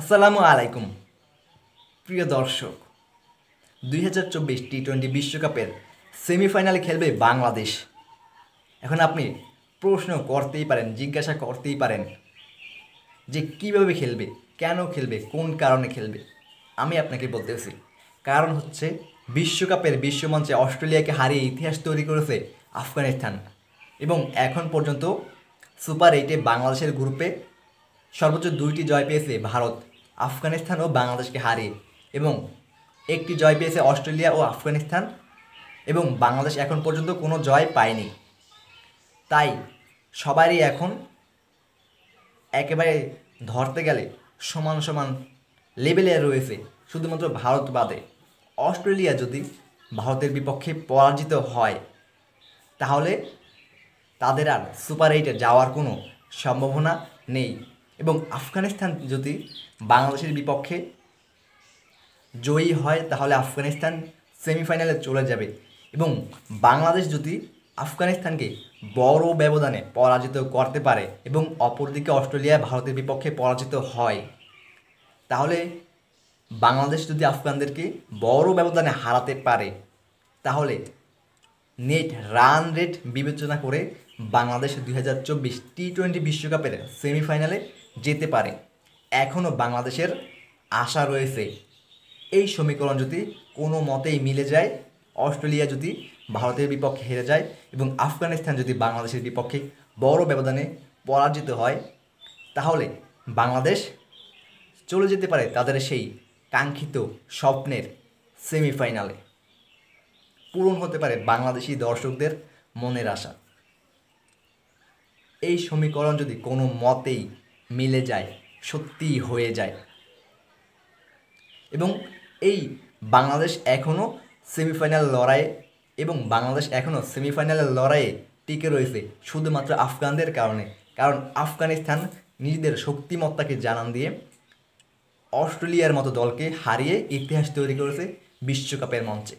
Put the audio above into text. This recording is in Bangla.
আসসালামু আলাইকুম প্রিয় দর্শক। 2024 টি-20 বিশ্বকাপের সেমিফাইনালে খেলবে বাংলাদেশ। এখন আপনি প্রশ্ন করতেই পারেন, জিজ্ঞাসা করতেই পারেন যে কীভাবে খেলবে, কেন খেলবে, কোন কারণে খেলবে। আমি আপনাকে বলতেছি, কারণ হচ্ছে বিশ্বকাপের বিশ্বমঞ্চে অস্ট্রেলিয়াকে হারিয়ে ইতিহাস তৈরি করেছে আফগানিস্তান এবং এখন পর্যন্ত সুপার 8-এ বাংলাদেশের গ্রুপে সর্বোচ্চ 2টি জয় পেয়েছে ভারত, আফগানিস্তান ও বাংলাদেশকে হারিয়ে, এবং একটি জয় পেয়েছে অস্ট্রেলিয়া ও আফগানিস্তান, এবং বাংলাদেশ এখন পর্যন্ত কোনো জয় পায়নি। তাই সবারই এখন একেবারে ধরতে গেলে সমান সমান লেভেলে রয়েছে, শুধুমাত্র ভারত বাদে। অস্ট্রেলিয়া যদি ভারতের বিপক্ষে পরাজিত হয় তাহলে তাদের আর সুপার 8-এ যাওয়ার কোনো সম্ভাবনা নেই, এবং আফগানিস্তান যদি বাংলাদেশের বিপক্ষে জয়ী হয় তাহলে আফগানিস্তান সেমিফাইনালে চলে যাবে, এবং বাংলাদেশ যদি আফগানিস্তানকে বড় ব্যবধানে পরাজিত করতে পারে এবং অপরদিকে অস্ট্রেলিয়া ভারতের বিপক্ষে পরাজিত হয়, তাহলে বাংলাদেশ যদি আফগানদেরকে বড় ব্যবধানে হারাতে পারে তাহলে নেট রান রেট বিবেচনা করে বাংলাদেশ 2024 টি-20 বিশ্বকাপের সেমিফাইনালে যেতে পারে। এখনও বাংলাদেশের আশা রয়েছে। এই সমীকরণ যদি কোনো মতেই মিলে যায়, অস্ট্রেলিয়া যদি ভারতের বিপক্ষে হেরে যায় এবং আফগানিস্তান যদি বাংলাদেশের বিপক্ষে বড় ব্যবধানে পরাজিত হয়, তাহলে বাংলাদেশ চলে যেতে পারে তাদের সেই কাঙ্ক্ষিত স্বপ্নের সেমিফাইনালে। পূরণ হতে পারে বাংলাদেশি দর্শকদের মনের আশা। এই সমীকরণ যদি কোনো মতেই মিলে যায়, সত্যিই হয়ে যায়, এবং এই বাংলাদেশ এখনও সেমিফাইনাল লড়াইয়ে টিকে রয়েছে শুধুমাত্র আফগানদের কারণে। কারণ আফগানিস্তান নিজেদের শক্তিমত্তাকে জানান দিয়ে অস্ট্রেলিয়ার মতো দলকে হারিয়ে ইতিহাস তৈরি করেছে বিশ্বকাপের মঞ্চে।